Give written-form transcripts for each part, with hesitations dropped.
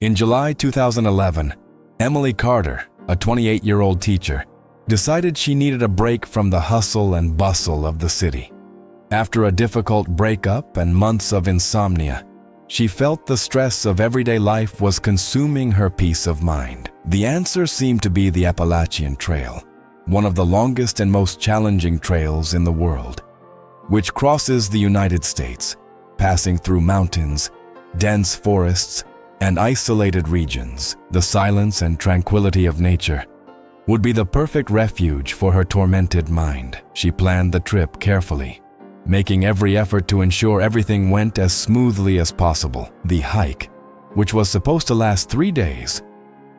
In July 2011, Emily Carter, a 28-year-old teacher, decided she needed a break from the hustle and bustle of the city. After a difficult breakup and months of insomnia, she felt the stress of everyday life was consuming her peace of mind. The answer seemed to be the Appalachian Trail, one of the longest and most challenging trails in the world, which crosses the United States, passing through mountains, dense forests, and isolated regions. The silence and tranquility of nature would be the perfect refuge for her tormented mind. She planned the trip carefully, making every effort to ensure everything went as smoothly as possible. The hike, which was supposed to last 3 days,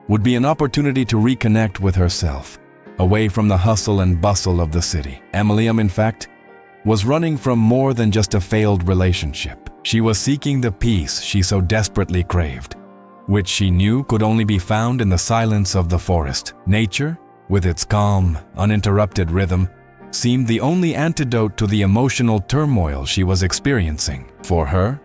would be an opportunity to reconnect with herself, away from the hustle and bustle of the city. Emily, in fact, was running from more than just a failed relationship. She was seeking the peace she so desperately craved, which she knew could only be found in the silence of the forest. Nature, with its calm, uninterrupted rhythm, seemed the only antidote to the emotional turmoil she was experiencing. For her,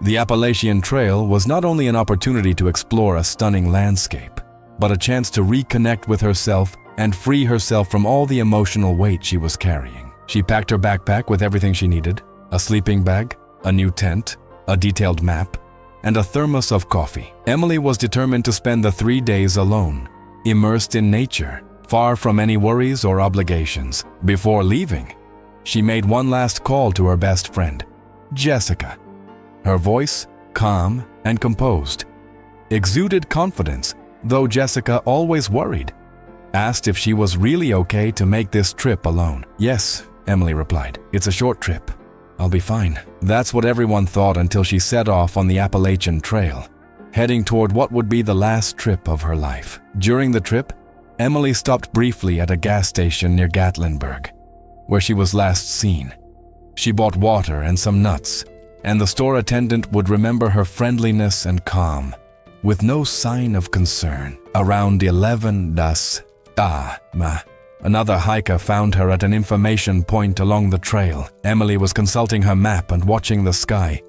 the Appalachian Trail was not only an opportunity to explore a stunning landscape, but a chance to reconnect with herself and free herself from all the emotional weight she was carrying. She packed her backpack with everything she needed: a sleeping bag, a new tent, a detailed map, and a thermos of coffee. Emily was determined to spend the 3 days alone, immersed in nature, far from any worries or obligations. Before leaving, she made one last call to her best friend, Jessica. Her voice, calm and composed, exuded confidence, though Jessica, always worried, asked if she was really okay to make this trip alone. "Yes," Emily replied. "It's a short trip. I'll be fine." That's what everyone thought until she set off on the Appalachian Trail, heading toward what would be the last trip of her life. During the trip, Emily stopped briefly at a gas station near Gatlinburg, where she was last seen. She bought water and some nuts, and the store attendant would remember her friendliness and calm, with no sign of concern. Around 11 das ma. Another hiker found her at an information point along the trail. Emily was consulting her map and watching the sky,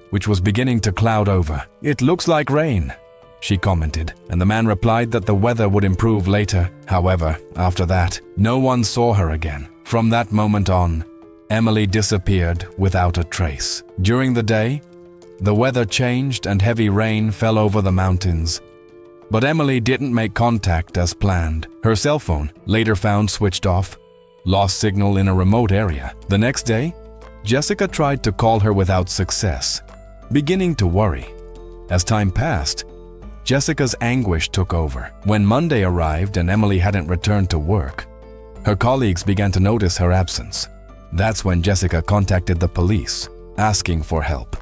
which was beginning to cloud over. "It looks like rain," she commented, and the man replied that the weather would improve later. However, after that, no one saw her again. From that moment on, Emily disappeared without a trace. During the day, the weather changed and heavy rain fell over the mountains. But Emily didn't make contact as planned. Her cell phone, later found switched off, lost signal in a remote area. The next day, Jessica tried to call her without success, beginning to worry. As time passed, Jessica's anguish took over. When Monday arrived and Emily hadn't returned to work, her colleagues began to notice her absence. That's when Jessica contacted the police, asking for help.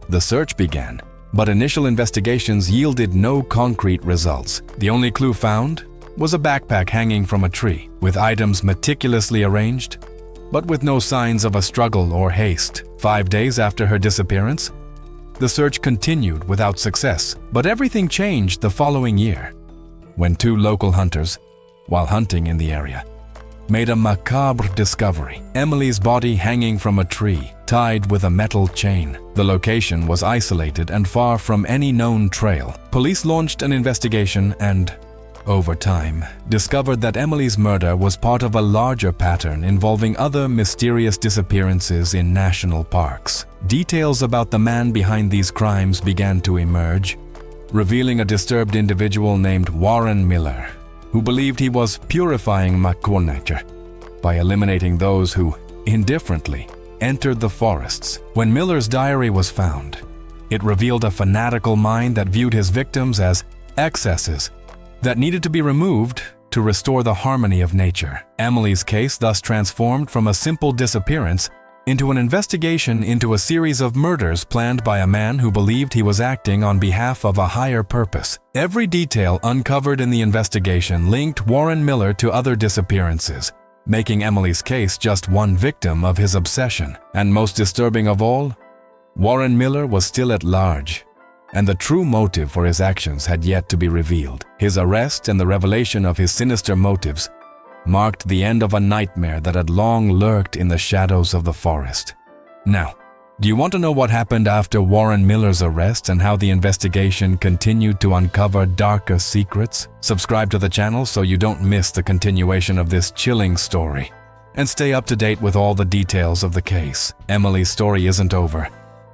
The search began, but initial investigations yielded no concrete results. The only clue found was a backpack hanging from a tree, with items meticulously arranged, but with no signs of a struggle or haste. 5 days after her disappearance, the search continued without success. But everything changed the following year, when 2 local hunters, while hunting in the area, made a macabre discovery: Emily's body hanging from a tree, tied with a metal chain. The location was isolated and far from any known trail. Police launched an investigation and, over time, discovered that Emily's murder was part of a larger pattern involving other mysterious disappearances in national parks. Details about the man behind these crimes began to emerge, revealing a disturbed individual named Warren Miller, who believed he was purifying nature by eliminating those who, indifferently, entered the forests. When Miller's diary was found, it revealed a fanatical mind that viewed his victims as excesses that needed to be removed to restore the harmony of nature. Emily's case thus transformed from a simple disappearance into an investigation into a series of murders planned by a man who believed he was acting on behalf of a higher purpose. Every detail uncovered in the investigation linked Warren Miller to other disappearances, making Emily's case just one victim of his obsession. And most disturbing of all, Warren Miller was still at large, and the true motive for his actions had yet to be revealed. His arrest and the revelation of his sinister motives marked the end of a nightmare that had long lurked in the shadows of the forest. Now, Do you want to know what happened after Warren Miller's arrest and how the investigation continued to uncover darker secrets? Subscribe to the channel so you don't miss the continuation of this chilling story. And stay up to date with all the details of the case. Emily's story isn't over,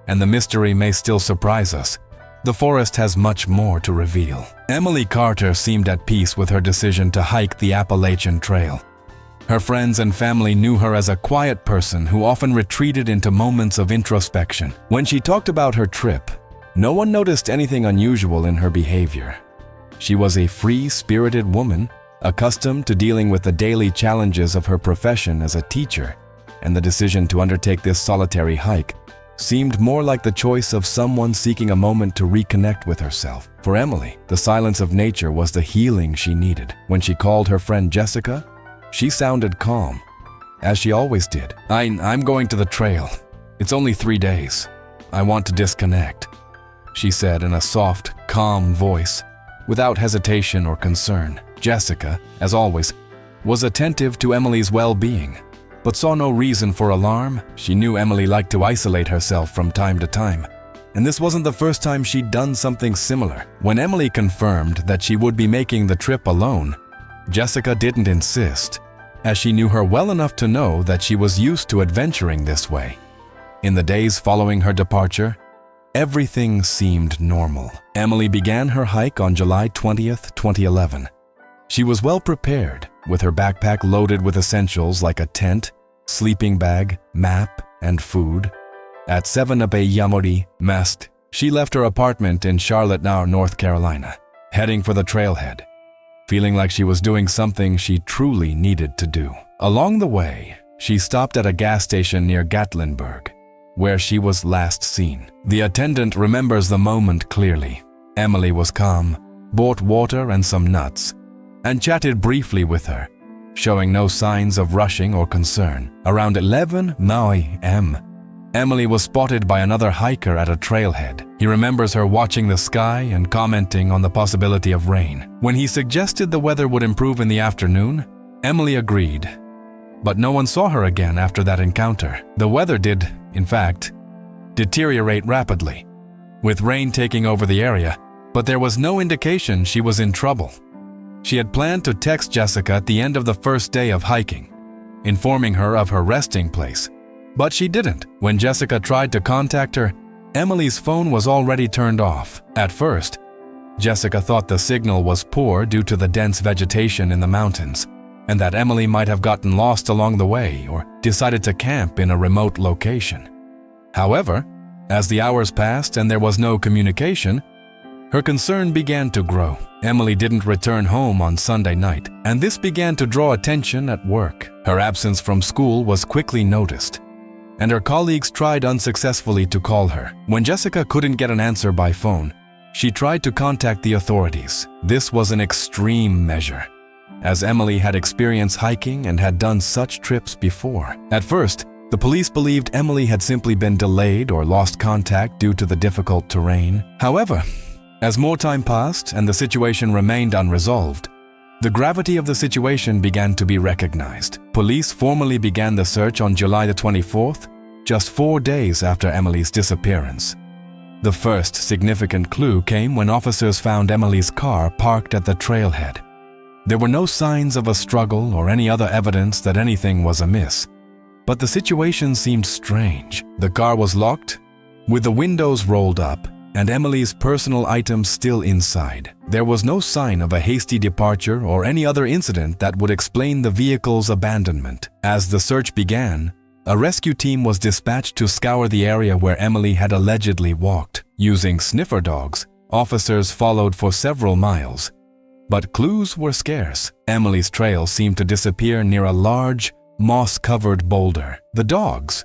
and the mystery may still surprise us. The forest has much more to reveal. Emily Carter seemed at peace with her decision to hike the Appalachian Trail. Her friends and family knew her as a quiet person who often retreated into moments of introspection. When she talked about her trip, no one noticed anything unusual in her behavior. She was a free-spirited woman, accustomed to dealing with the daily challenges of her profession as a teacher, and the decision to undertake this solitary hike seemed more like the choice of someone seeking a moment to reconnect with herself. For Emily, the silence of nature was the healing she needed. When she called her friend Jessica, she sounded calm, as she always did. I'm going to the trail. It's only 3 days. I want to disconnect, she said in a soft, calm voice, without hesitation or concern. Jessica, as always, was attentive to Emily's well-being, but saw no reason for alarm. She knew Emily liked to isolate herself from time to time, and this wasn't the first time she'd done something similar. When Emily confirmed that she would be making the trip alone, Jessica didn't insist, as she knew her well enough to know that she was used to adventuring this way. In the days following her departure, everything seemed normal. Emily began her hike on July 20th, 2011. She was well prepared, with her backpack loaded with essentials like a tent, sleeping bag, map, and food. At 7:00 Yamori Mest, she left her apartment in Charlotte, North Carolina, heading for the trailhead, feeling like she was doing something she truly needed to do. Along the way, she stopped at a gas station near Gatlinburg, where she was last seen. The attendant remembers the moment clearly. Emily was calm, bought water and some nuts, and chatted briefly with her, showing no signs of rushing or concern. Around 11:00 a.m., Emily was spotted by another hiker at a trailhead. He remembers her watching the sky and commenting on the possibility of rain. When he suggested the weather would improve in the afternoon, Emily agreed. But no one saw her again after that encounter. The weather did, in fact, deteriorate rapidly, with rain taking over the area, but there was no indication she was in trouble. She had planned to text Jessica at the end of the first day of hiking, informing her of her resting place. But she didn't. When Jessica tried to contact her, Emily's phone was already turned off. At first, Jessica thought the signal was poor due to the dense vegetation in the mountains, and that Emily might have gotten lost along the way or decided to camp in a remote location. However, as the hours passed and there was no communication, her concern began to grow. Emily didn't return home on Sunday night, and this began to draw attention at work. Her absence from school was quickly noticed, and her colleagues tried unsuccessfully to call her. When Jessica couldn't get an answer by phone, she tried to contact the authorities. This was an extreme measure, as Emily had experience hiking and had done such trips before. At first, the police believed Emily had simply been delayed or lost contact due to the difficult terrain. However, as more time passed and the situation remained unresolved, the gravity of the situation began to be recognized. Police formally began the search on July the 24th, just 4 days after Emily's disappearance. The first significant clue came when officers found Emily's car parked at the trailhead. There were no signs of a struggle or any other evidence that anything was amiss, but the situation seemed strange. The car was locked, with the windows rolled up, and Emily's personal items still inside. There was no sign of a hasty departure or any other incident that would explain the vehicle's abandonment. As the search began, a rescue team was dispatched to scour the area where Emily had allegedly walked. Using sniffer dogs, officers followed for several miles, but clues were scarce. Emily's trail seemed to disappear near a large, moss-covered boulder. The dogs,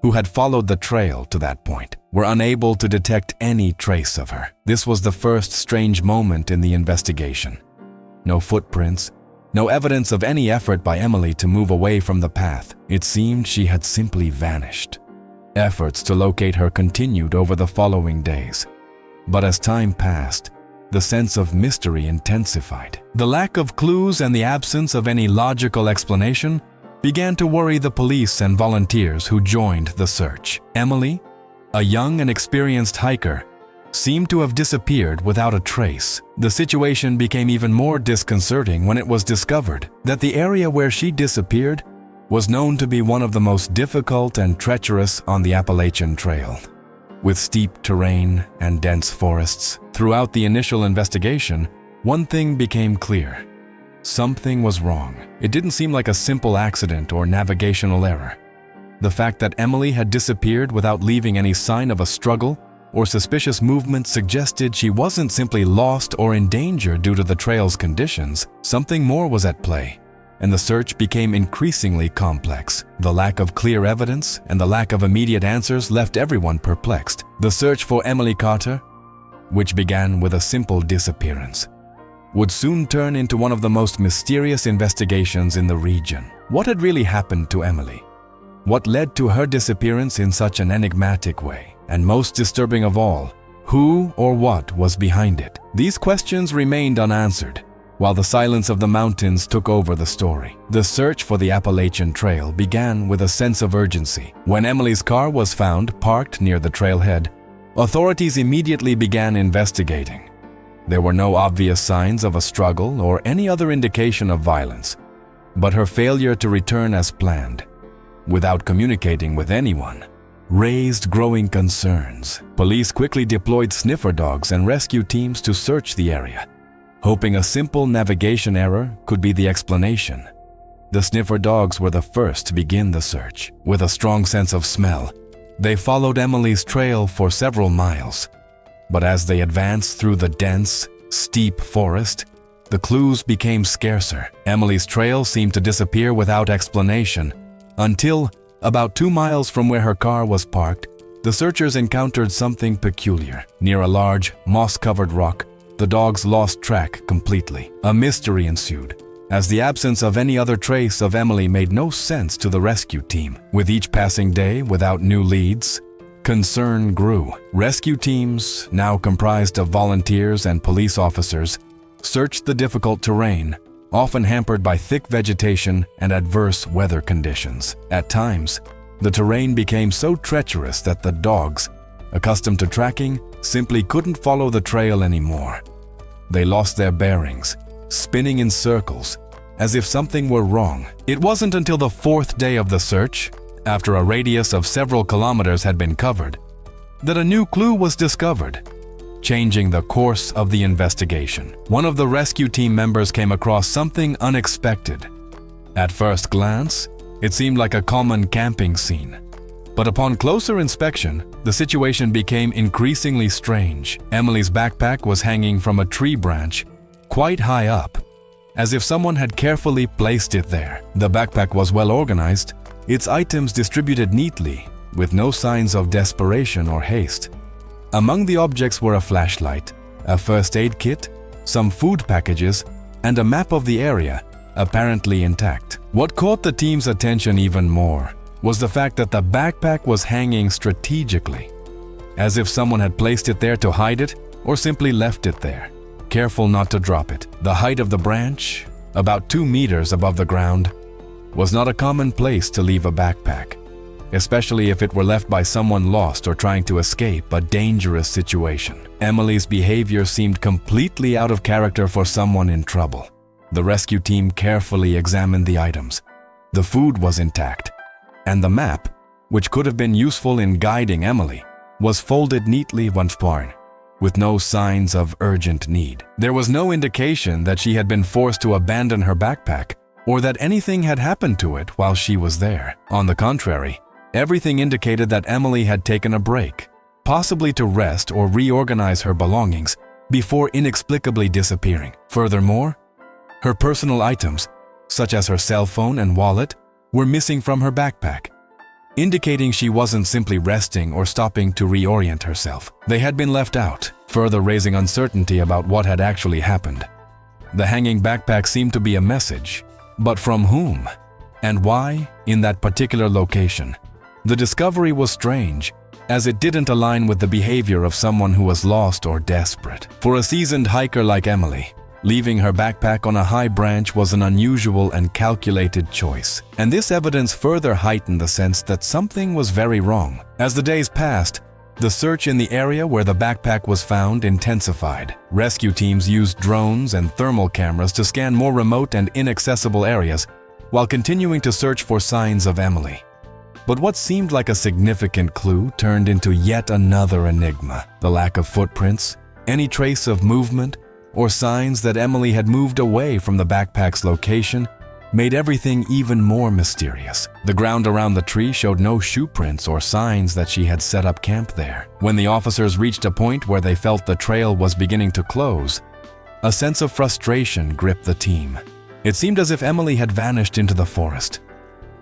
who had followed the trail to that point, were unable to detect any trace of her. This was the first strange moment in the investigation. No footprints, no evidence of any effort by Emily to move away from the path. It seemed she had simply vanished. Efforts to locate her continued over the following days. But as time passed, the sense of mystery intensified. The lack of clues and the absence of any logical explanation began to worry the police and volunteers who joined the search. Emily, a young and experienced hiker, seemed to have disappeared without a trace. The situation became even more disconcerting when it was discovered that the area where she disappeared was known to be one of the most difficult and treacherous on the Appalachian Trail. With steep terrain and dense forests, throughout the initial investigation, one thing became clear. Something was wrong. It didn't seem like a simple accident or navigational error. The fact that Emily had disappeared without leaving any sign of a struggle or suspicious movement suggested she wasn't simply lost or in danger due to the trail's conditions. Something more was at play, and the search became increasingly complex. The lack of clear evidence and the lack of immediate answers left everyone perplexed. The search for Emily Carter, which began with a simple disappearance, would soon turn into one of the most mysterious investigations in the region. What had really happened to Emily? What led to her disappearance in such an enigmatic way? And most disturbing of all, who or what was behind it? These questions remained unanswered, while the silence of the mountains took over the story. The search for the Appalachian Trail began with a sense of urgency. When Emily's car was found parked near the trailhead, authorities immediately began investigating. There were no obvious signs of a struggle or any other indication of violence, but her failure to return as planned, without communicating with anyone, raised growing concerns. Police quickly deployed sniffer dogs and rescue teams to search the area, hoping a simple navigation error could be the explanation. The sniffer dogs were the first to begin the search. With a strong sense of smell, they followed Emily's trail for several miles. But as they advanced through the dense, steep forest, the clues became scarcer. Emily's trail seemed to disappear without explanation, until, about 2 miles from where her car was parked, the searchers encountered something peculiar. Near a large, moss-covered rock, the dogs lost track completely. A mystery ensued, as the absence of any other trace of Emily made no sense to the rescue team. With each passing day without new leads, concern grew. Rescue teams, now comprised of volunteers and police officers, searched the difficult terrain, often hampered by thick vegetation and adverse weather conditions. At times, the terrain became so treacherous that the dogs, accustomed to tracking, simply couldn't follow the trail anymore. They lost their bearings, spinning in circles, as if something were wrong. It wasn't until the 4th day of the search, after a radius of several kilometers had been covered, that a new clue was discovered, changing the course of the investigation. One of the rescue team members came across something unexpected. At first glance, it seemed like a common camping scene. But upon closer inspection, the situation became increasingly strange. Emily's backpack was hanging from a tree branch, quite high up, as if someone had carefully placed it there. The backpack was well organized, its items distributed neatly, with no signs of desperation or haste. Among the objects were a flashlight, a first aid kit, some food packages, and a map of the area, apparently intact. What caught the team's attention even more was the fact that the backpack was hanging strategically, as if someone had placed it there to hide it or simply left it there, careful not to drop it. The height of the branch, about 2 meters above the ground, was not a common place to leave a backpack, especially if it were left by someone lost or trying to escape a dangerous situation. Emily's behavior seemed completely out of character for someone in trouble. The rescue team carefully examined the items. The food was intact, and the map, which could have been useful in guiding Emily, was folded neatly once more, with no signs of urgent need. There was no indication that she had been forced to abandon her backpack or that anything had happened to it while she was there. On the contrary, everything indicated that Emily had taken a break, possibly to rest or reorganize her belongings before inexplicably disappearing. Furthermore, her personal items, such as her cell phone and wallet, were missing from her backpack, indicating she wasn't simply resting or stopping to reorient herself. They had been left out, further raising uncertainty about what had actually happened. The hanging backpack seemed to be a message, but from whom and why in that particular location? The discovery was strange, as it didn't align with the behavior of someone who was lost or desperate. For a seasoned hiker like Emily, leaving her backpack on a high branch was an unusual and calculated choice, and this evidence further heightened the sense that something was very wrong. As the days passed, The search in the area where the backpack was found intensified. Rescue teams used drones and thermal cameras to scan more remote and inaccessible areas while continuing to search for signs of Emily. But what seemed like a significant clue turned into yet another enigma. The lack of footprints, any trace of movement, or signs that Emily had moved away from the backpack's location made everything even more mysterious. The ground around the tree showed no shoe prints or signs that she had set up camp there. When the officers reached a point where they felt the trail was beginning to close, a sense of frustration gripped the team. It seemed as if Emily had vanished into the forest,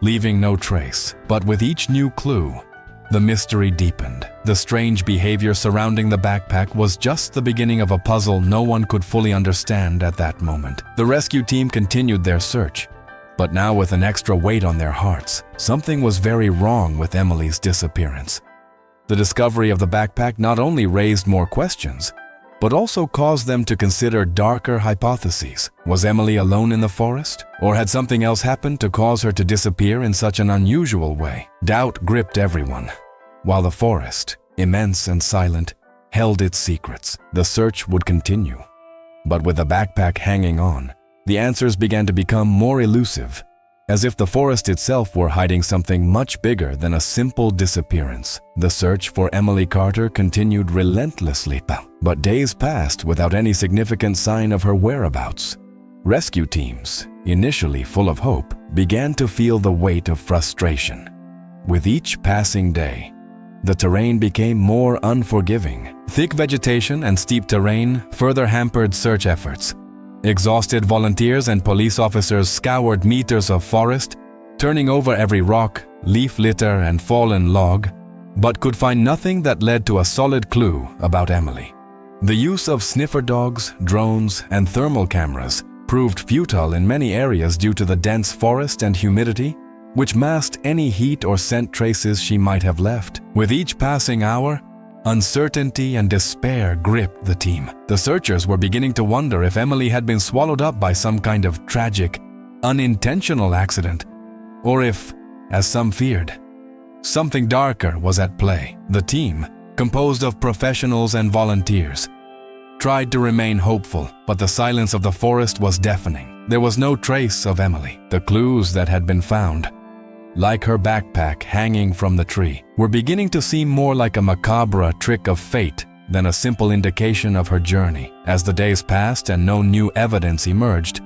leaving no trace. But with each new clue, the mystery deepened. The strange behavior surrounding the backpack was just the beginning of a puzzle no one could fully understand at that moment. The rescue team continued their search, but now with an extra weight on their hearts. Something was very wrong with Emily's disappearance. The discovery of the backpack not only raised more questions, but also caused them to consider darker hypotheses. Was Emily alone in the forest? Or had something else happened to cause her to disappear in such an unusual way? Doubt gripped everyone, while the forest, immense and silent, held its secrets. The search would continue. But with the backpack hanging on, the answers began to become more elusive, as if the forest itself were hiding something much bigger than a simple disappearance. The search for Emily Carter continued relentlessly, but days passed without any significant sign of her whereabouts. Rescue teams, initially full of hope, began to feel the weight of frustration. With each passing day, the terrain became more unforgiving. Thick vegetation and steep terrain further hampered search efforts. Exhausted volunteers and police officers scoured meters of forest, turning over every rock, leaf litter, and fallen log, but could find nothing that led to a solid clue about Emily. The use of sniffer dogs, drones, and thermal cameras proved futile in many areas due to the dense forest and humidity, which masked any heat or scent traces she might have left. With each passing hour, uncertainty and despair gripped the team. The searchers were beginning to wonder if Emily had been swallowed up by some kind of tragic, unintentional accident, or if, as some feared, something darker was at play. The team, composed of professionals and volunteers, tried to remain hopeful, but the silence of the forest was deafening. There was no trace of Emily. The clues that had been found, like her backpack hanging from the tree, were beginning to seem more like a macabre trick of fate than a simple indication of her journey. As the days passed and no new evidence emerged,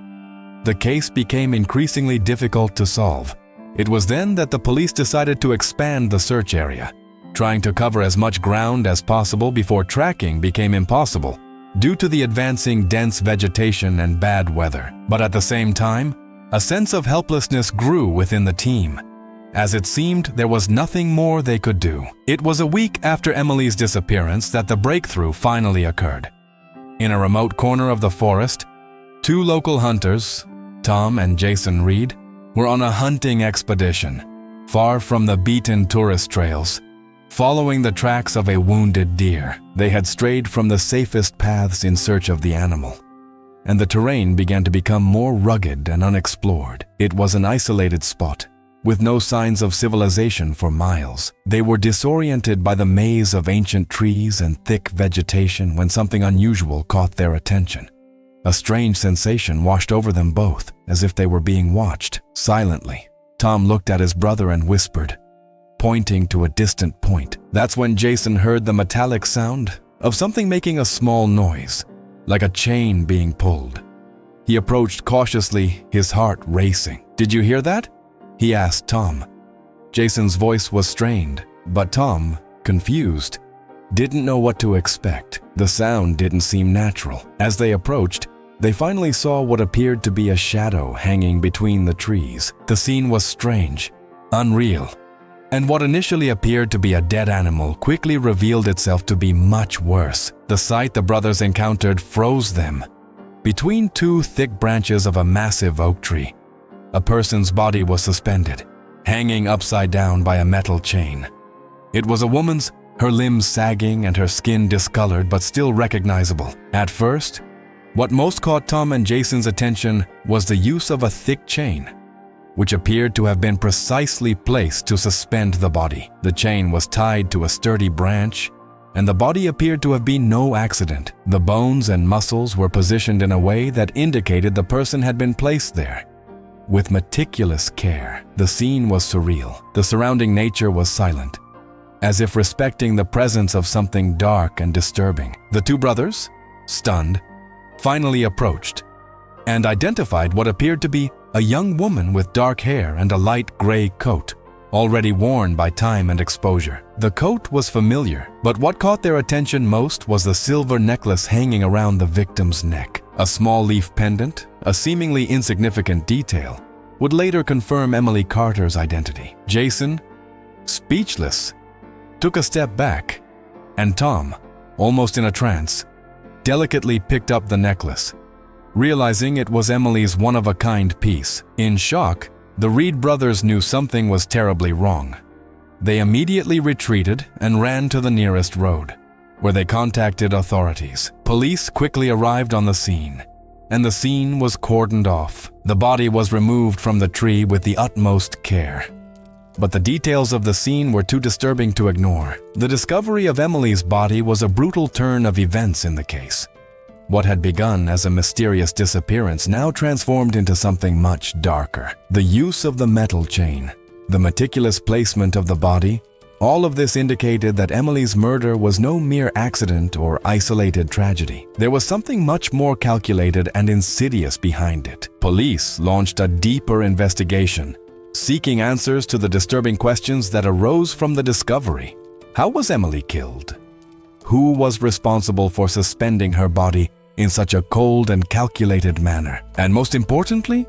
the case became increasingly difficult to solve. It was then that the police decided to expand the search area, trying to cover as much ground as possible before tracking became impossible due to the advancing dense vegetation and bad weather. But at the same time, a sense of helplessness grew within the team, as it seemed there was nothing more they could do. It was a week after Emily's disappearance that the breakthrough finally occurred. In a remote corner of the forest, two local hunters, Tom and Jason Reed, were on a hunting expedition, far from the beaten tourist trails, following the tracks of a wounded deer. They had strayed from the safest paths in search of the animal, and the terrain began to become more rugged and unexplored. It was an isolated spot, with no signs of civilization for miles. They were disoriented by the maze of ancient trees and thick vegetation when something unusual caught their attention. A strange sensation washed over them both, as if they were being watched. Silently, Tom looked at his brother and whispered, pointing to a distant point. That's when Jason heard the metallic sound of something making a small noise, like a chain being pulled. He approached cautiously, his heart racing. "Did you hear that?" he asked Tom. Jason's voice was strained, but Tom, confused, didn't know what to expect. The sound didn't seem natural. As they approached, they finally saw what appeared to be a shadow hanging between the trees. The scene was strange, unreal, and what initially appeared to be a dead animal quickly revealed itself to be much worse. The sight the brothers encountered froze them. Between two thick branches of a massive oak tree, a person's body was suspended, hanging upside down by a metal chain. It was a woman's, her limbs sagging and her skin discolored but still recognizable. At first, what most caught Tom and Jason's attention was the use of a thick chain, which appeared to have been precisely placed to suspend the body. The chain was tied to a sturdy branch and the body appeared to have been no accident. The bones and muscles were positioned in a way that indicated the person had been placed there. With meticulous care, the scene was surreal. The surrounding nature was silent, as if respecting the presence of something dark and disturbing. The two brothers, stunned, finally approached and identified what appeared to be a young woman with dark hair and a light gray coat, already worn by time and exposure. The coat was familiar, but what caught their attention most was the silver necklace hanging around the victim's neck. A small leaf pendant, a seemingly insignificant detail, would later confirm Emily Carter's identity. Jason, speechless, took a step back, and Tom, almost in a trance, delicately picked up the necklace, realizing it was Emily's one-of-a-kind piece. In shock, the Reed brothers knew something was terribly wrong. They immediately retreated and ran to the nearest road, where they contacted authorities. Police quickly arrived on the scene, and the scene was cordoned off. The body was removed from the tree with the utmost care. But the details of the scene were too disturbing to ignore. The discovery of Emily's body was a brutal turn of events in the case. What had begun as a mysterious disappearance now transformed into something much darker. The use of the metal chain, the meticulous placement of the body, all of this indicated that Emily's murder was no mere accident or isolated tragedy. There was something much more calculated and insidious behind it. Police launched a deeper investigation, seeking answers to the disturbing questions that arose from the discovery. How was Emily killed? Who was responsible for suspending her body in such a cold and calculated manner? And most importantly,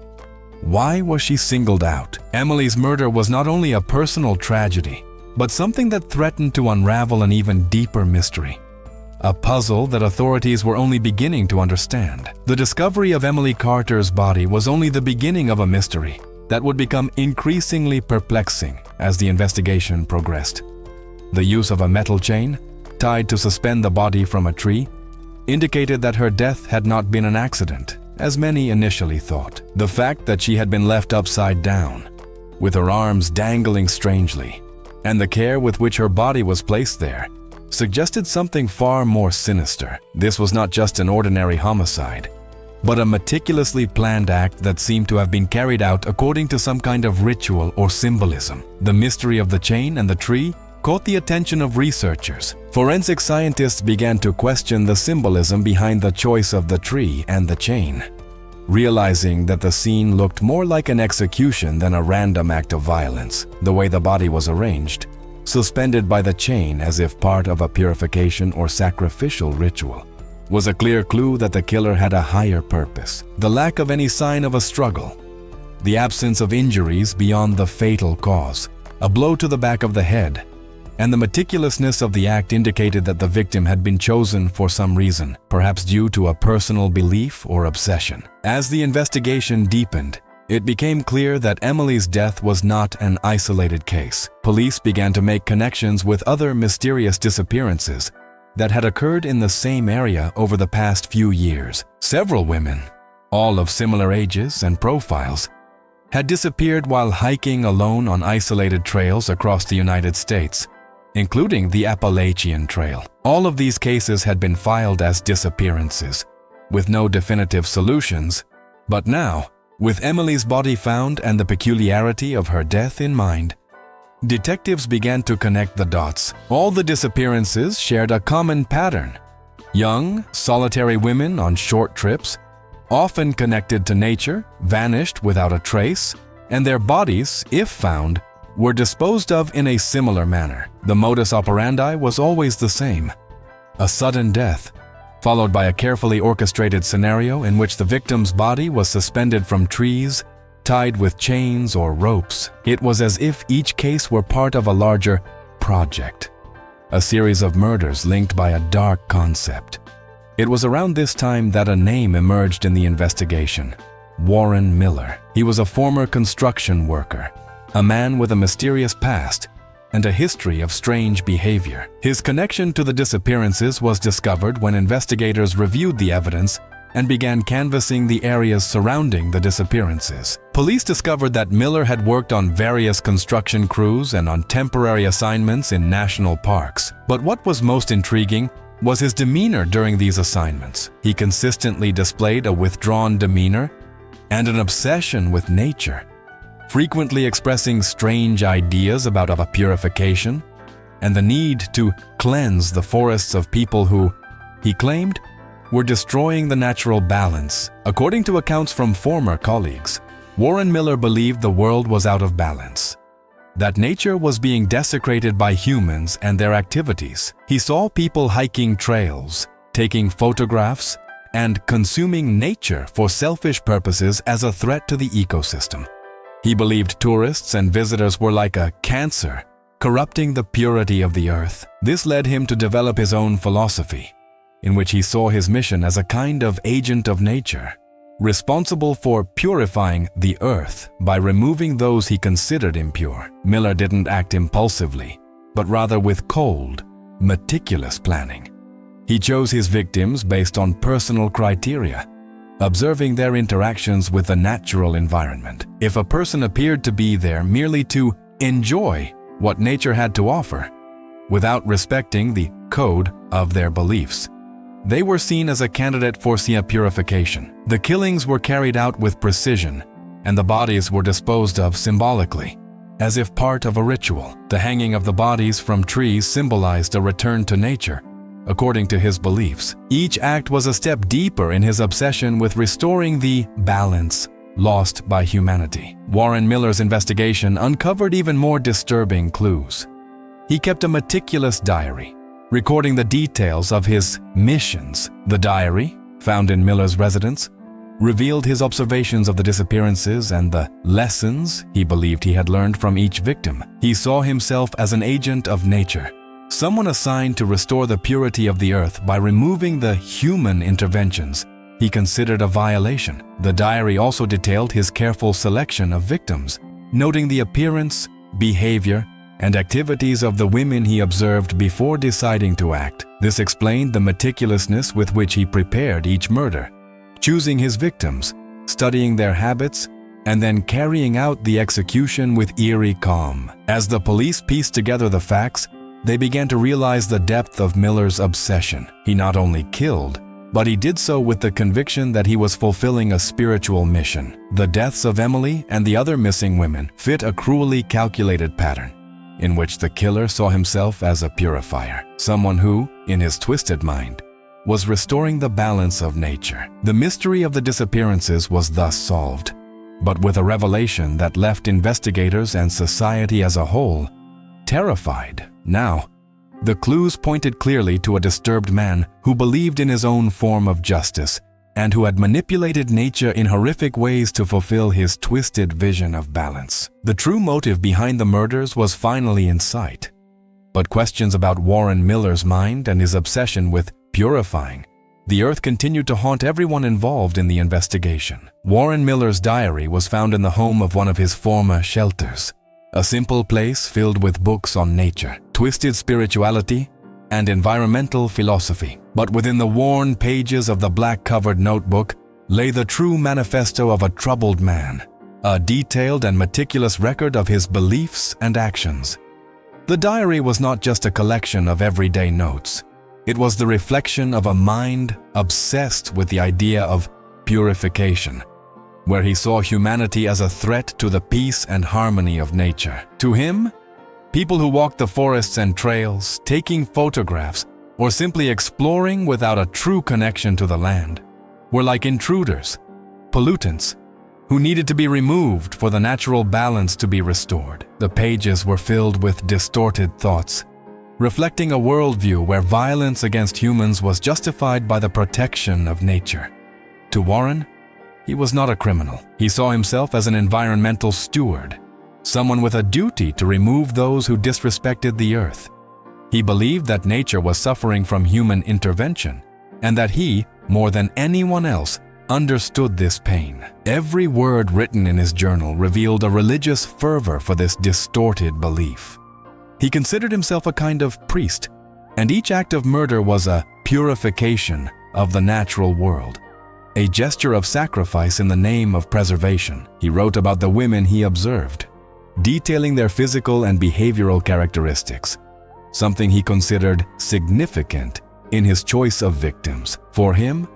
why was she singled out? Emily's murder was not only a personal tragedy, but something that threatened to unravel an even deeper mystery. A puzzle that authorities were only beginning to understand. The discovery of Emily Carter's body was only the beginning of a mystery that would become increasingly perplexing as the investigation progressed. The use of a metal chain, tied to suspend the body from a tree, indicated that her death had not been an accident, as many initially thought. The fact that she had been left upside down, with her arms dangling strangely, and the care with which her body was placed there, suggested something far more sinister. This was not just an ordinary homicide, but a meticulously planned act that seemed to have been carried out according to some kind of ritual or symbolism. The mystery of the chain and the tree caught the attention of researchers. Forensic scientists began to question the symbolism behind the choice of the tree and the chain, realizing that the scene looked more like an execution than a random act of violence. The way the body was arranged, suspended by the chain as if part of a purification or sacrificial ritual, was a clear clue that the killer had a higher purpose. The lack of any sign of a struggle, the absence of injuries beyond the fatal cause, a blow to the back of the head, and the meticulousness of the act indicated that the victim had been chosen for some reason, perhaps due to a personal belief or obsession. As the investigation deepened, it became clear that Emily's death was not an isolated case. Police began to make connections with other mysterious disappearances that had occurred in the same area over the past few years. Several women, all of similar ages and profiles, had disappeared while hiking alone on isolated trails across the United States, including the Appalachian Trail. All of these cases had been filed as disappearances, with no definitive solutions, but now, with Emily's body found and the peculiarity of her death in mind, detectives began to connect the dots. All the disappearances shared a common pattern. Young, solitary women on short trips, often connected to nature, vanished without a trace, and their bodies, if found, were disposed of in a similar manner. The modus operandi was always the same: a sudden death, followed by a carefully orchestrated scenario in which the victim's body was suspended from trees, tied with chains or ropes. It was as if each case were part of a larger project, a series of murders linked by a dark concept. It was around this time that a name emerged in the investigation: Warren Miller. He was a former construction worker, a man with a mysterious past and a history of strange behavior. His connection to the disappearances was discovered when investigators reviewed the evidence and began canvassing the areas surrounding the disappearances. Police discovered that Miller had worked on various construction crews and on temporary assignments in national parks. But what was most intriguing was his demeanor during these assignments. He consistently displayed a withdrawn demeanor and an obsession with nature, frequently expressing strange ideas about purification and the need to cleanse the forests of people who, he claimed, were destroying the natural balance. According to accounts from former colleagues, Warren Miller believed the world was out of balance, that nature was being desecrated by humans and their activities. He saw people hiking trails, taking photographs, and consuming nature for selfish purposes as a threat to the ecosystem. He believed tourists and visitors were like a cancer, corrupting the purity of the earth. This led him to develop his own philosophy, in which he saw his mission as a kind of agent of nature, responsible for purifying the earth by removing those he considered impure. Miller didn't act impulsively, but rather with cold, meticulous planning. He chose his victims based on personal criteria, observing their interactions with the natural environment. If a person appeared to be there merely to enjoy what nature had to offer, without respecting the code of their beliefs, they were seen as a candidate for purification. The killings were carried out with precision, and the bodies were disposed of symbolically, as if part of a ritual. The hanging of the bodies from trees symbolized a return to nature, according to his beliefs. Each act was a step deeper in his obsession with restoring the balance lost by humanity. Warren Miller's investigation uncovered even more disturbing clues. He kept a meticulous diary, recording the details of his missions. The diary, found in Miller's residence, revealed his observations of the disappearances and the lessons he believed he had learned from each victim. He saw himself as an agent of nature, someone assigned to restore the purity of the earth by removing the human interventions he considered a violation. The diary also detailed his careful selection of victims, noting the appearance, behavior, and activities of the women he observed before deciding to act. This explained the meticulousness with which he prepared each murder, choosing his victims, studying their habits, and then carrying out the execution with eerie calm. As the police pieced together the facts, they began to realize the depth of Miller's obsession. He not only killed, but he did so with the conviction that he was fulfilling a spiritual mission. The deaths of Emily and the other missing women fit a cruelly calculated pattern, in which the killer saw himself as a purifier, someone who, in his twisted mind, was restoring the balance of nature. The mystery of the disappearances was thus solved, but with a revelation that left investigators and society as a whole terrified. Now, the clues pointed clearly to a disturbed man who believed in his own form of justice and who had manipulated nature in horrific ways to fulfill his twisted vision of balance. The true motive behind the murders was finally in sight, but questions about Warren Miller's mind and his obsession with purifying the earth continued to haunt everyone involved in the investigation. Warren Miller's diary was found in the home of one of his former shelters, a simple place filled with books on nature, twisted spirituality, and environmental philosophy. But within the worn pages of the black-covered notebook lay the true manifesto of a troubled man, a detailed and meticulous record of his beliefs and actions. The diary was not just a collection of everyday notes. It was the reflection of a mind obsessed with the idea of purification, where he saw humanity as a threat to the peace and harmony of nature. To him, people who walked the forests and trails, taking photographs, or simply exploring without a true connection to the land, were like intruders, pollutants, who needed to be removed for the natural balance to be restored. The pages were filled with distorted thoughts, reflecting a worldview where violence against humans was justified by the protection of nature. To Warren, he was not a criminal. He saw himself as an environmental steward, someone with a duty to remove those who disrespected the earth. He believed that nature was suffering from human intervention, and that he, more than anyone else, understood this pain. Every word written in his journal revealed a religious fervor for this distorted belief. He considered himself a kind of priest, and each act of murder was a purification of the natural world. a gesture of sacrifice in the name of preservation. He wrote about the women he observed, detailing their physical and behavioral characteristics, something he considered significant in his choice of victims. For him,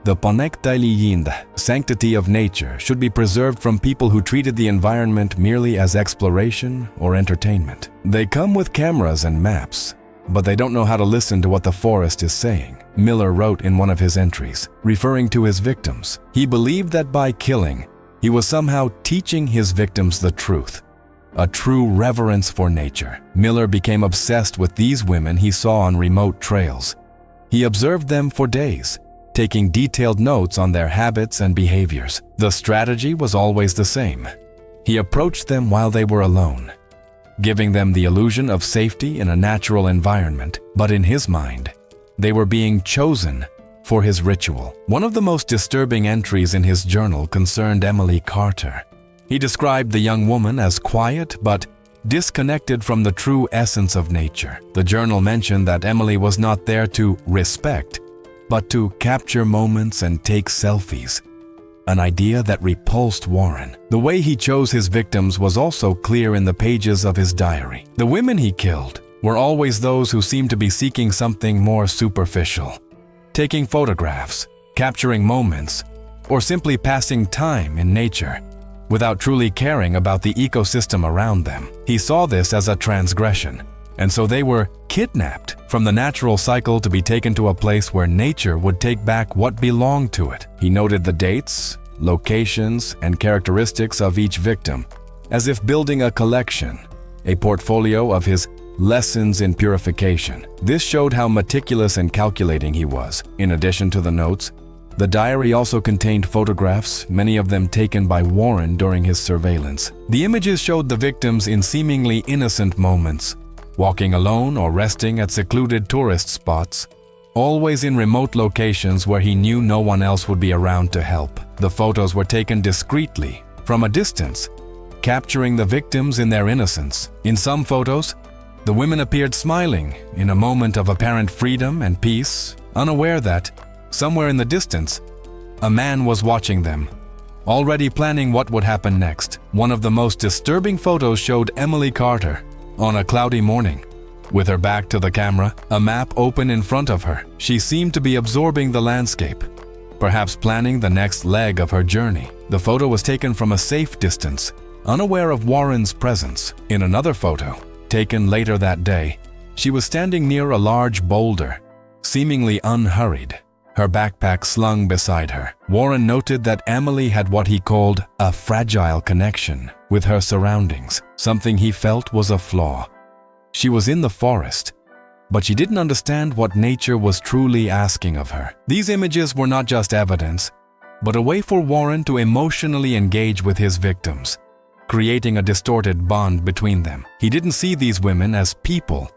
the panektailiyind, sanctity of nature, should be preserved from people who treated the environment merely as exploration or entertainment. They come with cameras and maps, but they don't know how to listen to what the forest is saying, Miller wrote in one of his entries, referring to his victims. He believed that by killing, he was somehow teaching his victims the truth, a true reverence for nature. Miller became obsessed with these women he saw on remote trails. He observed them for days, taking detailed notes on their habits and behaviors. The strategy was always the same. He approached them while they were alone, giving them the illusion of safety in a natural environment, but in his mind, they were being chosen for his ritual. One of the most disturbing entries in his journal concerned Emily Carter. He described the young woman as quiet but disconnected from the true essence of nature. The journal mentioned that Emily was not there to respect, but to capture moments and take selfies, an idea that repulsed Warren. The way he chose his victims was also clear in the pages of his diary. The women he killed were always those who seemed to be seeking something more superficial, taking photographs, capturing moments, or simply passing time in nature, without truly caring about the ecosystem around them. He saw this as a transgression, and so they were kidnapped from the natural cycle to be taken to a place where nature would take back what belonged to it. He noted the dates, locations, and characteristics of each victim, as if building a collection, a portfolio of his lessons in purification. This showed how meticulous and calculating he was. In addition to the notes, the diary also contained photographs, many of them taken by Warren during his surveillance. The images showed the victims in seemingly innocent moments, walking alone or resting at secluded tourist spots, always in remote locations where he knew no one else would be around to help. The photos were taken discreetly, from a distance, capturing the victims in their innocence. In some photos, the women appeared smiling in a moment of apparent freedom and peace, unaware that, somewhere in the distance, a man was watching them, already planning what would happen next. One of the most disturbing photos showed Emily Carter on a cloudy morning, with her back to the camera, a map open in front of her. She seemed to be absorbing the landscape, perhaps planning the next leg of her journey. The photo was taken from a safe distance, unaware of Warren's presence. In another photo, taken later that day, she was standing near a large boulder, seemingly unhurried, her backpack slung beside her. Warren noted that Emily had what he called a fragile connection with her surroundings, something he felt was a flaw. She was in the forest, but she didn't understand what nature was truly asking of her. These images were not just evidence, but a way for Warren to emotionally engage with his victims, creating a distorted bond between them. He didn't see these women as people,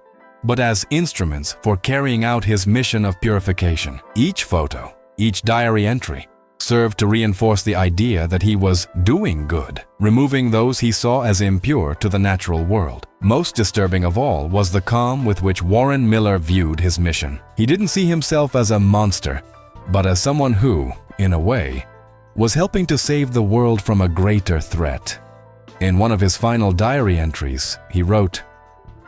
but as instruments for carrying out his mission of purification. Each photo, each diary entry, served to reinforce the idea that he was doing good, removing those he saw as impure to the natural world. Most disturbing of all was the calm with which Warren Miller viewed his mission. He didn't see himself as a monster, but as someone who, in a way, was helping to save the world from a greater threat. In one of his final diary entries, he wrote,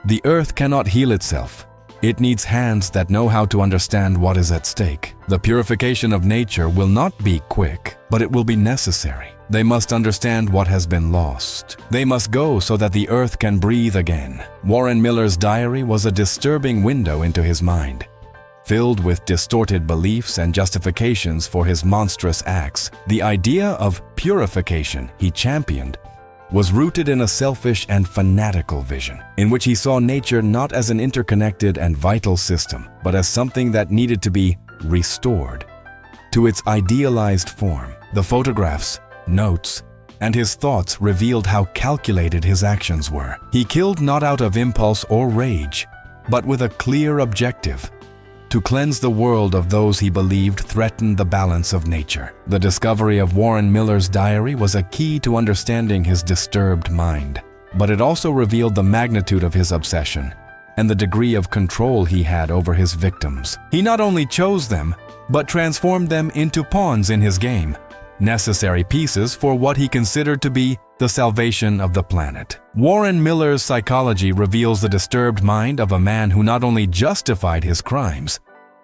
"The earth cannot heal itself. It needs hands that know how to understand what is at stake. The purification of nature will not be quick, but it will be necessary. They must understand what has been lost. They must go so that the earth can breathe again." Warren Miller's diary was a disturbing window into his mind, filled with distorted beliefs and justifications for his monstrous acts. The idea of purification he championed was rooted in a selfish and fanatical vision, in which he saw nature not as an interconnected and vital system, but as something that needed to be restored to its idealized form. The photographs, notes, and his thoughts revealed how calculated his actions were. He killed not out of impulse or rage, but with a clear objective: to cleanse the world of those he believed threatened the balance of nature. The discovery of Warren Miller's diary was a key to understanding his disturbed mind, but it also revealed the magnitude of his obsession and the degree of control he had over his victims. He not only chose them, but transformed them into pawns in his game, necessary pieces for what he considered to be the salvation of the planet. Warren Miller's psychology reveals the disturbed mind of a man who not only justified his crimes,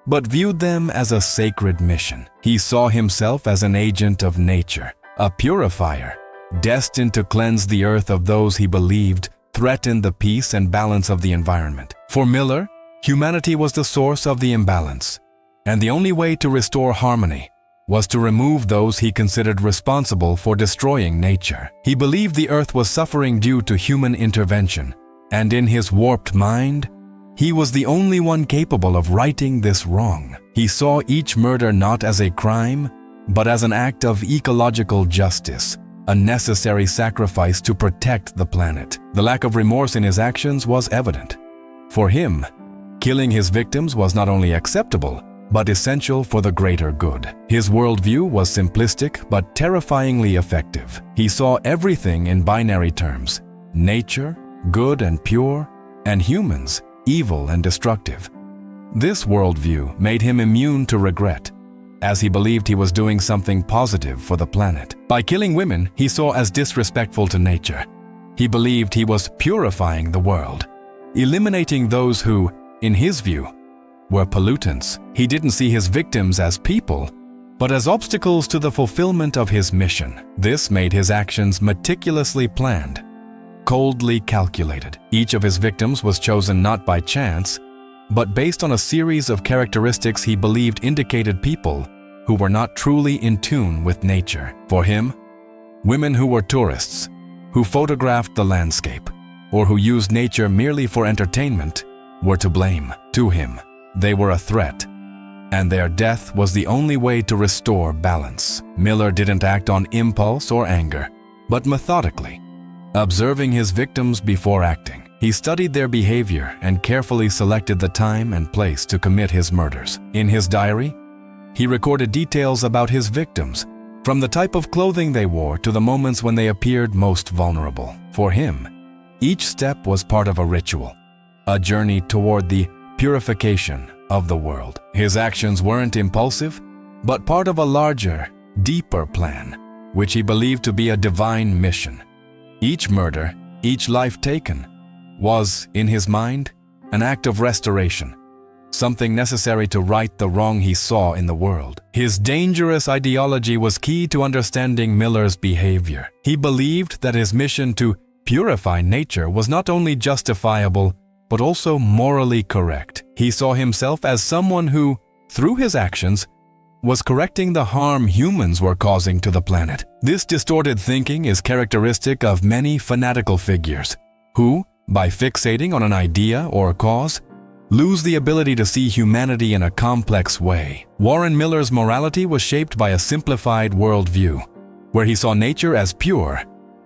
but viewed them as a sacred mission. He saw himself as an agent of nature, a purifier, destined to cleanse the earth of those he believed threatened the peace and balance of the environment. For Miller, humanity was the source of the imbalance, and the only way to restore harmony was to remove those he considered responsible for destroying nature. He believed the earth was suffering due to human intervention, and in his warped mind, he was the only one capable of righting this wrong. He saw each murder not as a crime, but as an act of ecological justice, a necessary sacrifice to protect the planet. The lack of remorse in his actions was evident. For him, killing his victims was not only acceptable, but essential for the greater good. His worldview was simplistic but terrifyingly effective. He saw everything in binary terms: nature, good and pure, and humans, evil and destructive. This worldview made him immune to regret, as he believed he was doing something positive for the planet. By killing women he saw as disrespectful to nature, he believed he was purifying the world, eliminating those who, in his view, were pollutants. He didn't see his victims as people, but as obstacles to the fulfillment of his mission. This made his actions meticulously planned, coldly calculated. Each of his victims was chosen not by chance, but based on a series of characteristics he believed indicated people who were not truly in tune with nature. For him, women who were tourists, who photographed the landscape, or who used nature merely for entertainment, were to blame. To him, they were a threat, and their death was the only way to restore balance. Miller didn't act on impulse or anger, but methodically, observing his victims before acting. He studied their behavior and carefully selected the time and place to commit his murders. In his diary, he recorded details about his victims, from the type of clothing they wore to the moments when they appeared most vulnerable. For him, each step was part of a ritual, a journey toward the purification of the world. His actions weren't impulsive, but part of a larger, deeper plan, which he believed to be a divine mission. Each murder, each life taken, was, in his mind, an act of restoration, something necessary to right the wrong he saw in the world. His dangerous ideology was key to understanding Miller's behavior. He believed that his mission to purify nature was not only justifiable, but also morally correct. He saw himself as someone who, through his actions, was correcting the harm humans were causing to the planet. This distorted thinking is characteristic of many fanatical figures, who, by fixating on an idea or cause, lose the ability to see humanity in a complex way. Warren Miller's morality was shaped by a simplified worldview, where he saw nature as pure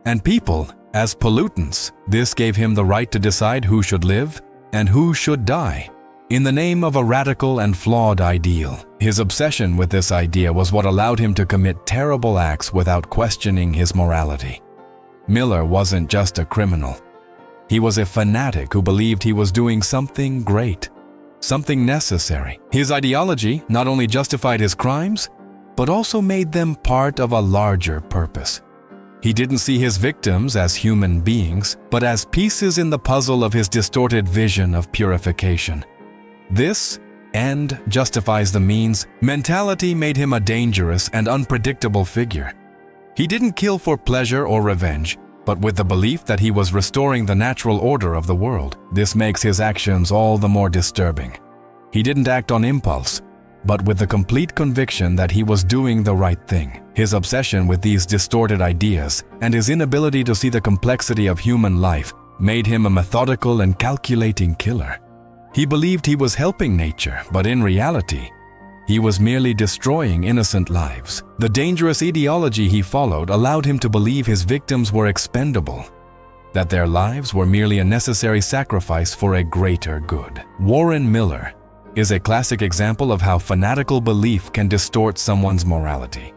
and people as pollutants. This gave him the right to decide who should live and who should die, in the name of a radical and flawed ideal. His obsession with this idea was what allowed him to commit terrible acts without questioning his morality. Miller wasn't just a criminal. He was a fanatic who believed he was doing something great, something necessary. His ideology not only justified his crimes, but also made them part of a larger purpose. He didn't see his victims as human beings, but as pieces in the puzzle of his distorted vision of purification. This end justifies the means mentality made him a dangerous and unpredictable figure. He didn't kill for pleasure or revenge, but with the belief that he was restoring the natural order of the world. This makes his actions all the more disturbing. He didn't act on impulse, but with the complete conviction that he was doing the right thing. His obsession with these distorted ideas and his inability to see the complexity of human life made him a methodical and calculating killer. He believed he was helping nature, but in reality, he was merely destroying innocent lives. The dangerous ideology he followed allowed him to believe his victims were expendable, that their lives were merely a necessary sacrifice for a greater good. Warren Miller is a classic example of how fanatical belief can distort someone's morality,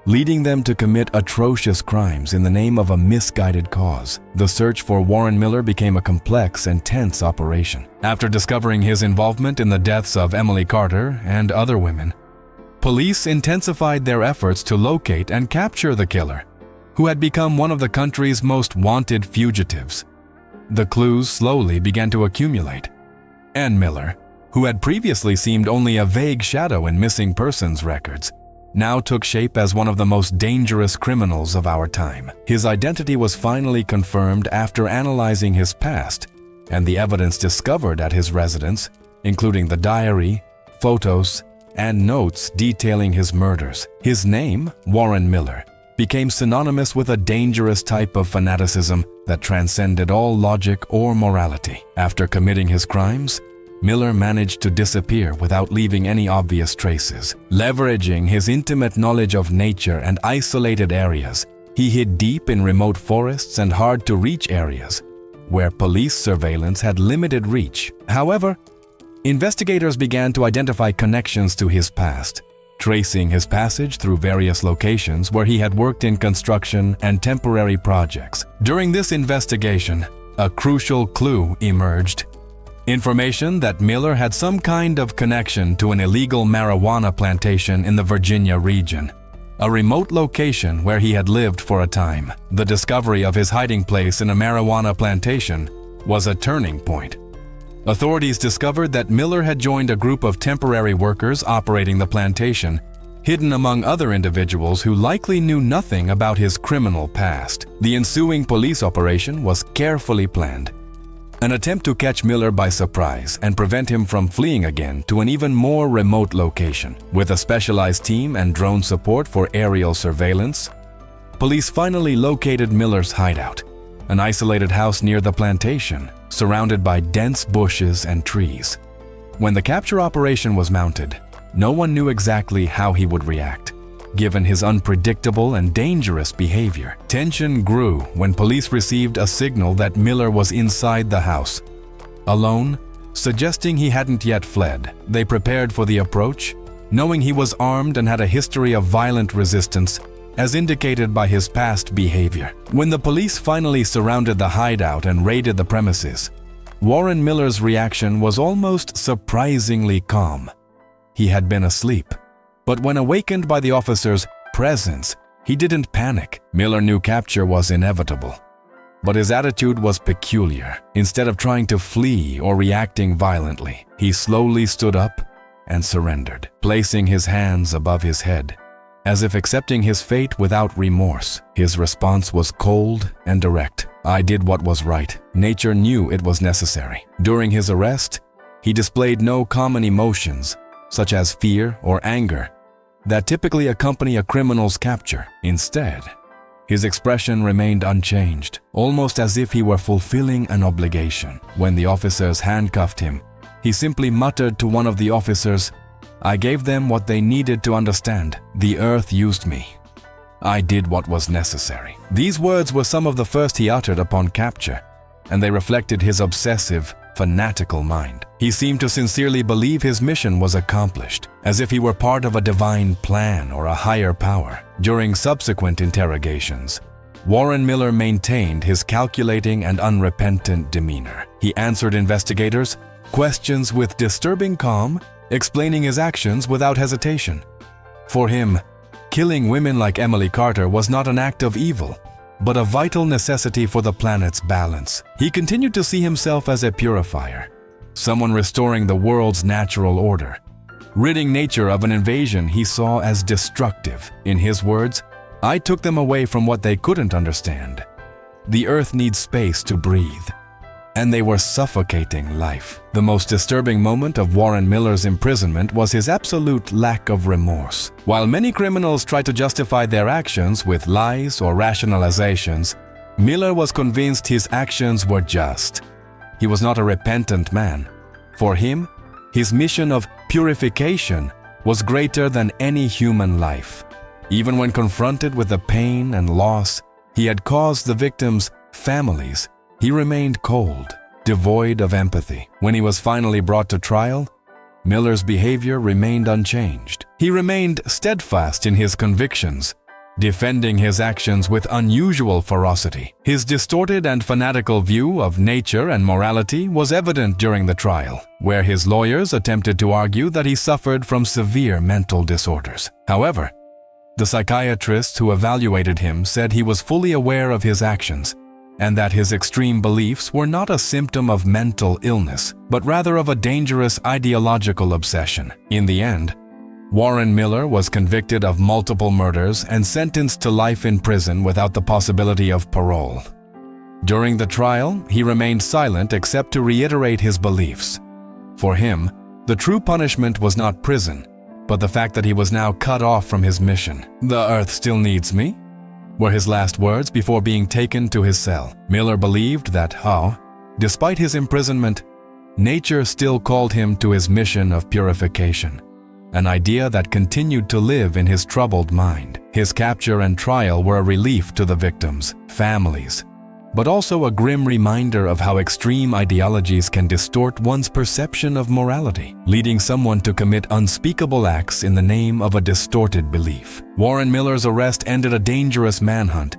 leading them to commit atrocious crimes in the name of a misguided cause. The search for Warren Miller became a complex and tense operation. After discovering his involvement in the deaths of Emily Carter and other women, Police intensified their efforts to locate and capture the killer, who had become one of the country's most wanted fugitives. The clues slowly began to accumulate. Ann Miller, who had previously seemed only a vague shadow in missing persons records, now took shape as one of the most dangerous criminals of our time. His identity was finally confirmed after analyzing his past and the evidence discovered at his residence, including the diary, photos, and notes detailing his murders. His name, Warren Miller, became synonymous with a dangerous type of fanaticism that transcended all logic or morality. After committing his crimes, Miller managed to disappear without leaving any obvious traces. Leveraging his intimate knowledge of nature and isolated areas, he hid deep in remote forests and hard-to-reach areas, where police surveillance had limited reach. However, investigators began to identify connections to his past, tracing his passage through various locations where he had worked in construction and temporary projects. During this investigation, a crucial clue emerged. Information that Miller had some kind of connection to an illegal marijuana plantation in the Virginia region, a remote location where he had lived for a time. The discovery of his hiding place in a marijuana plantation was a turning point. Authorities discovered that Miller had joined a group of temporary workers operating the plantation, hidden among other individuals who likely knew nothing about his criminal past. The ensuing police operation was carefully planned, an attempt to catch Miller by surprise and prevent him from fleeing again to an even more remote location. With a specialized team and drone support for aerial surveillance, police finally located Miller's hideout, an isolated house near the plantation, surrounded by dense bushes and trees. When the capture operation was mounted, no one knew exactly how he would react, given his unpredictable and dangerous behavior. Tension grew when police received a signal that Miller was inside the house, alone, suggesting he hadn't yet fled. They prepared for the approach, knowing he was armed and had a history of violent resistance, as indicated by his past behavior. When the police finally surrounded the hideout and raided the premises, Warren Miller's reaction was almost surprisingly calm. He had been asleep, but when awakened by the officer's presence, he didn't panic. Miller knew capture was inevitable, but his attitude was peculiar. Instead of trying to flee or reacting violently, he slowly stood up and surrendered, placing his hands above his head, as if accepting his fate without remorse. His response was cold and direct. "I did what was right. Nature knew it was necessary." During his arrest, he displayed no common emotions, such as fear or anger, that typically accompany a criminal's capture. Instead, his expression remained unchanged, almost as if he were fulfilling an obligation. When the officers handcuffed him, he simply muttered to one of the officers, "I gave them what they needed to understand. The earth used me. I did what was necessary." These words were some of the first he uttered upon capture, and they reflected his obsessive, fanatical mind. He seemed to sincerely believe his mission was accomplished, as if he were part of a divine plan or a higher power. During subsequent interrogations, Warren Miller maintained his calculating and unrepentant demeanor. He answered investigators' questions with disturbing calm, explaining his actions without hesitation. For him, killing women like Emily Carter was not an act of evil, but a vital necessity for the planet's balance. He continued to see himself as a purifier, someone restoring the world's natural order, ridding nature of an invasion he saw as destructive. In his words, "I took them away from what they couldn't understand. The earth needs space to breathe, and they were suffocating life." The most disturbing moment of Warren Miller's imprisonment was his absolute lack of remorse. While many criminals try to justify their actions with lies or rationalizations, Miller was convinced his actions were just. He was not a repentant man. For him, his mission of purification was greater than any human life. Even when confronted with the pain and loss he had caused the victims' families, he remained cold, devoid of empathy. When he was finally brought to trial, Miller's behavior remained unchanged. He remained steadfast in his convictions, defending his actions with unusual ferocity. His distorted and fanatical view of nature and morality was evident during the trial, where his lawyers attempted to argue that he suffered from severe mental disorders. However, the psychiatrists who evaluated him said he was fully aware of his actions and that his extreme beliefs were not a symptom of mental illness, but rather of a dangerous ideological obsession. In the end, Warren Miller was convicted of multiple murders and sentenced to life in prison without the possibility of parole. During the trial, he remained silent except to reiterate his beliefs. For him, the true punishment was not prison, but the fact that he was now cut off from his mission. "The earth still needs me," were his last words before being taken to his cell. Miller believed that, despite his imprisonment, nature still called him to his mission of purification, an idea that continued to live in his troubled mind. His capture and trial were a relief to the victims, families, but also a grim reminder of how extreme ideologies can distort one's perception of morality, leading someone to commit unspeakable acts in the name of a distorted belief. Warren Miller's arrest ended a dangerous manhunt,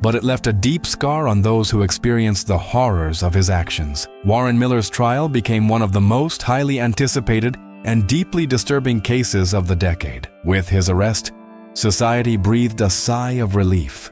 but it left a deep scar on those who experienced the horrors of his actions. Warren Miller's trial became one of the most highly anticipated and deeply disturbing cases of the decade. With his arrest, society breathed a sigh of relief.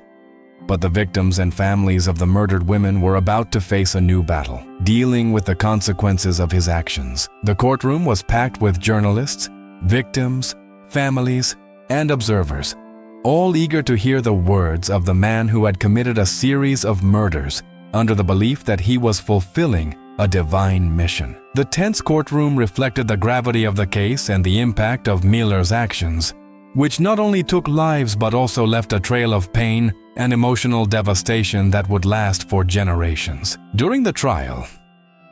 But the victims and families of the murdered women were about to face a new battle, dealing with the consequences of his actions. The courtroom was packed with journalists, victims, families, and observers, all eager to hear the words of the man who had committed a series of murders under the belief that he was fulfilling a divine mission. The tense courtroom reflected the gravity of the case and the impact of Miller's actions, which not only took lives but also left a trail of pain and emotional devastation that would last for generations. During the trial,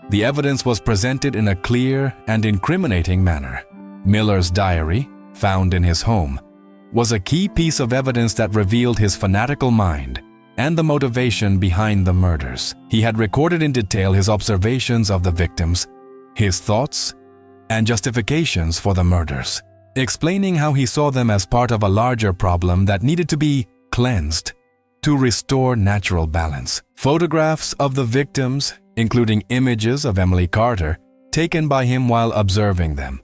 the evidence was presented in a clear and incriminating manner. Miller's diary, found in his home, was a key piece of evidence that revealed his fanatical mind and the motivation behind the murders. He had recorded in detail his observations of the victims, his thoughts, and justifications for the murders, explaining how he saw them as part of a larger problem that needed to be cleansed to restore natural balance. Photographs of the victims, including images of Emily Carter, taken by him while observing them,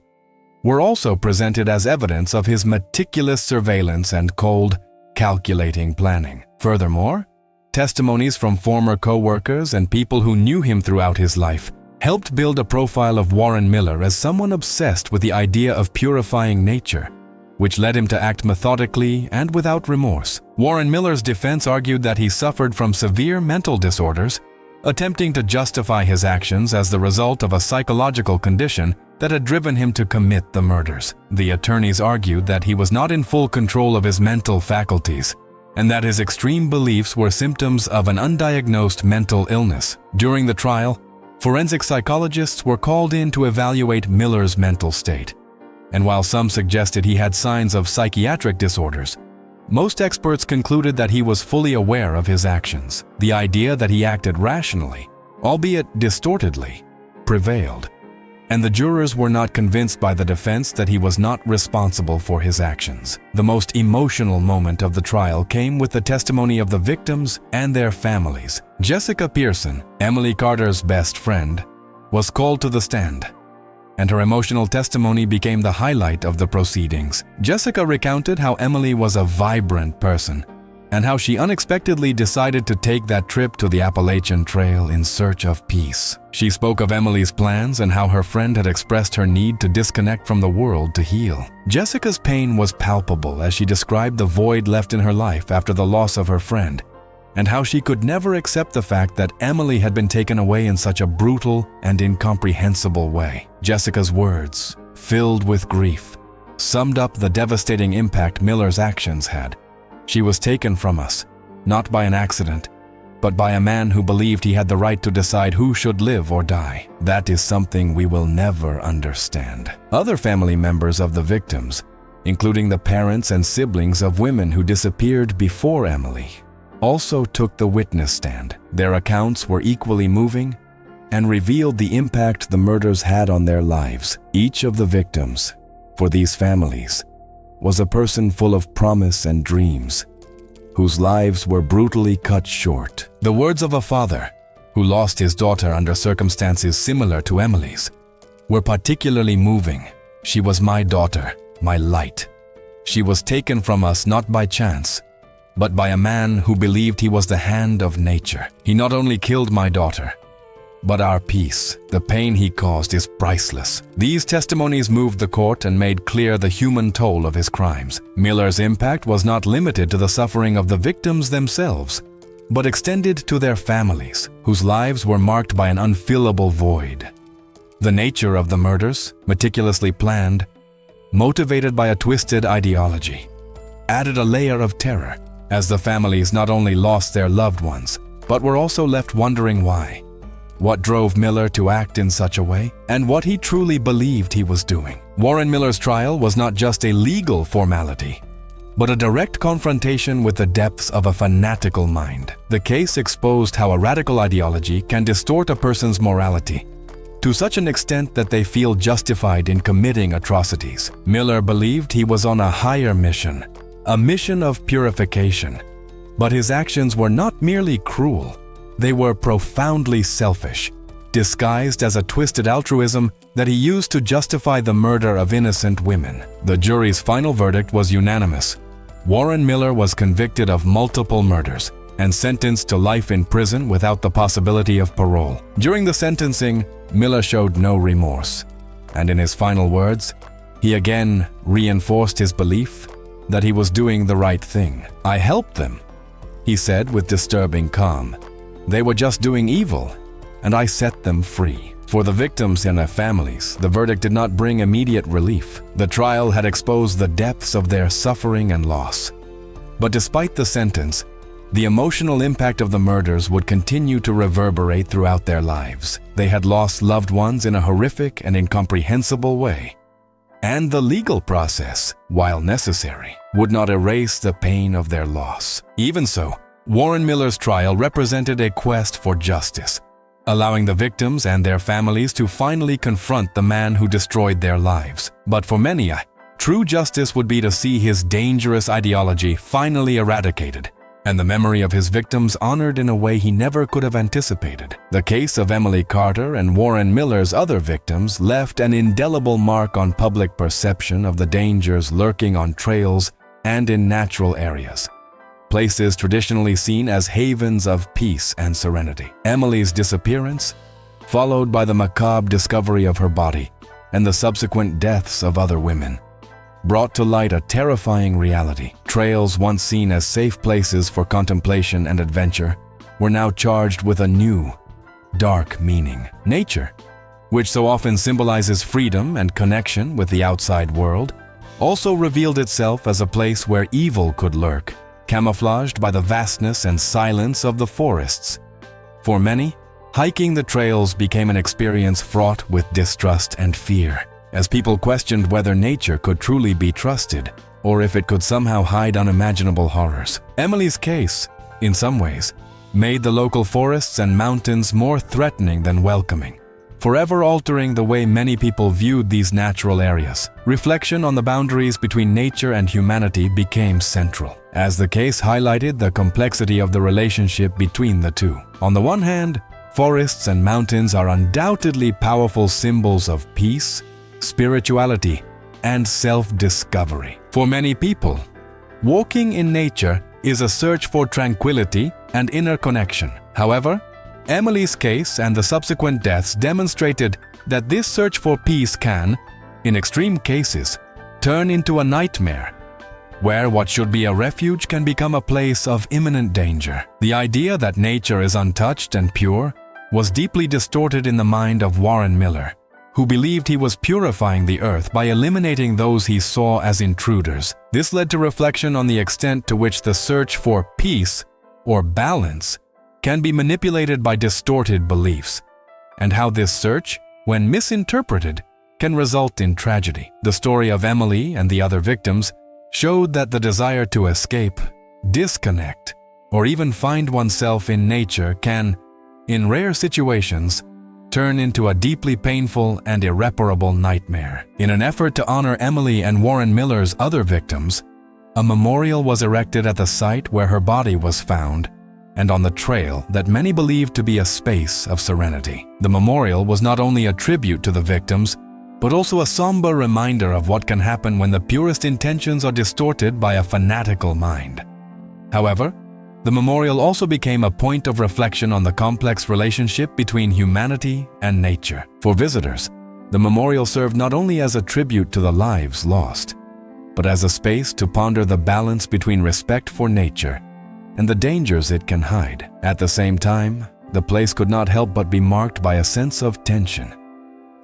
were also presented as evidence of his meticulous surveillance and cold, calculating planning. Furthermore, testimonies from former co-workers and people who knew him throughout his life helped build a profile of Warren Miller as someone obsessed with the idea of purifying nature, which led him to act methodically and without remorse. Warren Miller's defense argued that he suffered from severe mental disorders, attempting to justify his actions as the result of a psychological condition that had driven him to commit the murders. The attorneys argued that he was not in full control of his mental faculties, and that his extreme beliefs were symptoms of an undiagnosed mental illness. During the trial, forensic psychologists were called in to evaluate Miller's mental state, and while some suggested he had signs of psychiatric disorders, most experts concluded that he was fully aware of his actions. The idea that he acted rationally, albeit distortedly, prevailed, and the jurors were not convinced by the defense that he was not responsible for his actions. The most emotional moment of the trial came with the testimony of the victims and their families. Jessica Pearson, Emily Carter's best friend, was called to the stand, and her emotional testimony became the highlight of the proceedings. Jessica recounted how Emily was a vibrant person and how she unexpectedly decided to take that trip to the Appalachian Trail in search of peace. She spoke of Emily's plans and how her friend had expressed her need to disconnect from the world to heal. Jessica's pain was palpable as she described the void left in her life after the loss of her friend, and how she could never accept the fact that Emily had been taken away in such a brutal and incomprehensible way. Jessica's words, filled with grief, summed up the devastating impact Miller's actions had. She was taken from us, not by an accident, but by a man who believed he had the right to decide who should live or die. That is something we will never understand. Other family members of the victims, including the parents and siblings of women who disappeared before Emily, also took the witness stand. Their accounts were equally moving and revealed the impact the murders had on their lives. Each of the victims, for these families, was a person full of promise and dreams, whose lives were brutally cut short. The words of a father, who lost his daughter under circumstances similar to Emily's, were particularly moving. "She was my daughter, my light. She was taken from us not by chance, but by a man who believed he was the hand of nature. He not only killed my daughter, but our peace. The pain he caused is priceless." These testimonies moved the court and made clear the human toll of his crimes. Miller's impact was not limited to the suffering of the victims themselves, but extended to their families, whose lives were marked by an unfillable void. The nature of the murders, meticulously planned, motivated by a twisted ideology, added a layer of terror, as the families not only lost their loved ones, but were also left wondering why. What drove Miller to act in such a way, and what he truly believed he was doing. Warren Miller's trial was not just a legal formality, but a direct confrontation with the depths of a fanatical mind. The case exposed how a radical ideology can distort a person's morality to such an extent that they feel justified in committing atrocities. Miller believed he was on a higher mission, a mission of purification. But his actions were not merely cruel. They were profoundly selfish, disguised as a twisted altruism that he used to justify the murder of innocent women. The jury's final verdict was unanimous. Warren Miller was convicted of multiple murders and sentenced to life in prison without the possibility of parole. During the sentencing, Miller showed no remorse, and in his final words, he again reinforced his belief that he was doing the right thing. "I helped them," he said with disturbing calm. "They were just doing evil, and I set them free." For the victims and their families, the verdict did not bring immediate relief. The trial had exposed the depths of their suffering and loss. But despite the sentence, the emotional impact of the murders would continue to reverberate throughout their lives. They had lost loved ones in a horrific and incomprehensible way. And the legal process, while necessary, would not erase the pain of their loss. Even so, Warren Miller's trial represented a quest for justice, allowing the victims and their families to finally confront the man who destroyed their lives. But for many, true justice would be to see his dangerous ideology finally eradicated, and the memory of his victims honored in a way he never could have anticipated. The case of Emily Carter and Warren Miller's other victims left an indelible mark on public perception of the dangers lurking on trails and in natural areas, places traditionally seen as havens of peace and serenity. Emily's disappearance, followed by the macabre discovery of her body and the subsequent deaths of other women, brought to light a terrifying reality. Trails once seen as safe places for contemplation and adventure were now charged with a new, dark meaning. Nature, which so often symbolizes freedom and connection with the outside world, also revealed itself as a place where evil could lurk, camouflaged by the vastness and silence of the forests. For many, hiking the trails became an experience fraught with distrust and fear, as people questioned whether nature could truly be trusted or if it could somehow hide unimaginable horrors. Emily's case, in some ways, made the local forests and mountains more threatening than welcoming, forever altering the way many people viewed these natural areas. Reflection on the boundaries between nature and humanity became central, as the case highlighted the complexity of the relationship between the two. On the one hand, forests and mountains are undoubtedly powerful symbols of peace, spirituality, and self-discovery. For many people, walking in nature is a search for tranquility and inner connection. However, Emily's case and the subsequent deaths demonstrated that this search for peace can, in extreme cases, turn into a nightmare, where what should be a refuge can become a place of imminent danger. The idea that nature is untouched and pure was deeply distorted in the mind of Warren Miller, who believed he was purifying the earth by eliminating those he saw as intruders. This led to reflection on the extent to which the search for peace or balance can be manipulated by distorted beliefs, and how this search, when misinterpreted, can result in tragedy. The story of Emily and the other victims showed that the desire to escape, disconnect, or even find oneself in nature can, in rare situations, turn into a deeply painful and irreparable nightmare. In an effort to honor Emily and Warren Miller's other victims, A memorial was erected at the site where her body was found and on the trail that many believed to be a space of serenity. The memorial was not only a tribute to the victims, but also a somber reminder of what can happen when the purest intentions are distorted by a fanatical mind. However, the memorial also became a point of reflection on the complex relationship between humanity and nature. For visitors, the memorial served not only as a tribute to the lives lost, but as a space to ponder the balance between respect for nature and the dangers it can hide. At the same time, the place could not help but be marked by a sense of tension.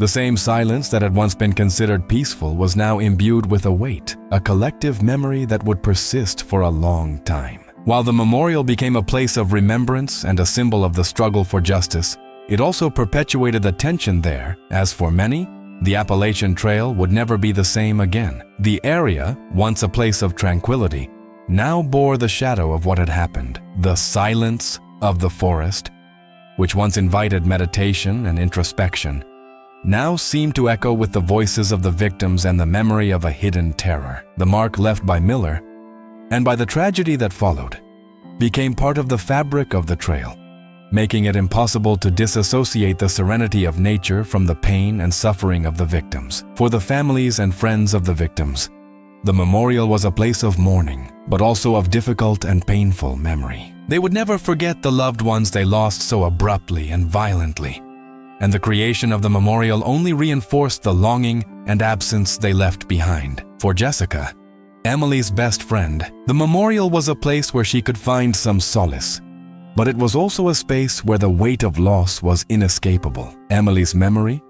The same silence that had once been considered peaceful was now imbued with a weight, a collective memory that would persist for a long time. While the memorial became a place of remembrance and a symbol of the struggle for justice, it also perpetuated the tension there, as for many, the Appalachian Trail would never be the same again. The area, once a place of tranquility, now bore the shadow of what had happened. The silence of the forest, which once invited meditation and introspection, now seemed to echo with the voices of the victims and the memory of a hidden terror. The mark left by Miller, and by the tragedy that followed, became part of the fabric of the trail, making it impossible to disassociate the serenity of nature from the pain and suffering of the victims. For the families and friends of the victims, the memorial was a place of mourning, but also of difficult and painful memory. They would never forget the loved ones they lost so abruptly and violently, and the creation of the memorial only reinforced the longing and absence they left behind. For Jessica, Emily's best friend, the memorial was a place where she could find some solace, but it was also a space where the weight of loss was inescapable. Emily's memory,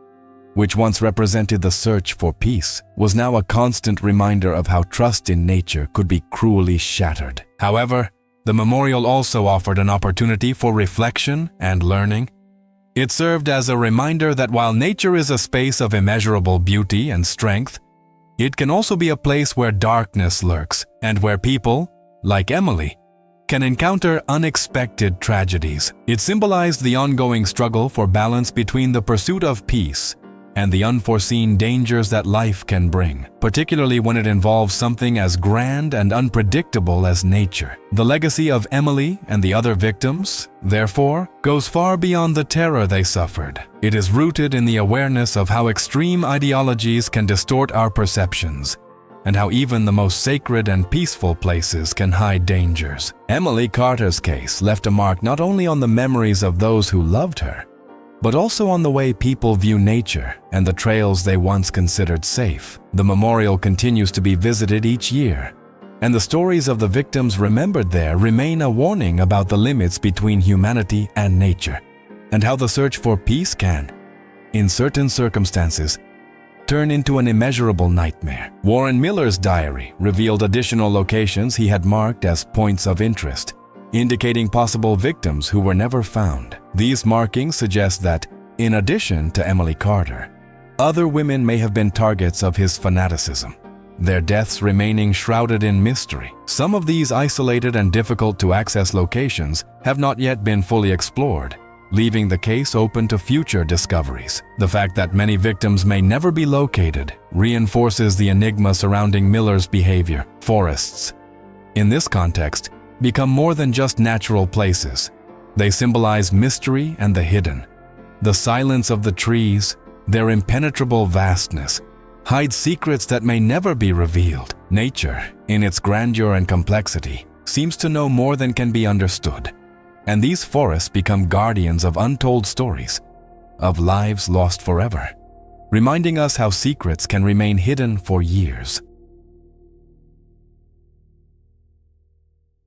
which once represented the search for peace, was now a constant reminder of how trust in nature could be cruelly shattered. However, the memorial also offered an opportunity for reflection and learning. It served as a reminder that while nature is a space of immeasurable beauty and strength, it can also be a place where darkness lurks and where people, like Emily, can encounter unexpected tragedies. It symbolized the ongoing struggle for balance between the pursuit of peace and the unforeseen dangers that life can bring, particularly when it involves something as grand and unpredictable as nature. The legacy of Emily and the other victims, therefore, goes far beyond the terror they suffered. It is rooted in the awareness of how extreme ideologies can distort our perceptions, and how even the most sacred and peaceful places can hide dangers. Emily Carter's case left a mark not only on the memories of those who loved her, but also on the way people view nature and the trails they once considered safe. The memorial continues to be visited each year, and the stories of the victims remembered there remain a warning about the limits between humanity and nature, and how the search for peace can, in certain circumstances, turn into an immeasurable nightmare. Warren Miller's diary revealed additional locations he had marked as points of interest, indicating possible victims who were never found. These markings suggest that, in addition to Emily Carter, other women may have been targets of his fanaticism, their deaths remaining shrouded in mystery. Some of these isolated and difficult-to-access locations have not yet been fully explored, leaving the case open to future discoveries. The fact that many victims may never be located reinforces the enigma surrounding Miller's behavior. Forests, in this context, become more than just natural places. They symbolize mystery and the hidden. The silence of the trees, their impenetrable vastness, hide secrets that may never be revealed. Nature, in its grandeur and complexity, seems to know more than can be understood, and these forests become guardians of untold stories, of lives lost forever, reminding us how secrets can remain hidden for years.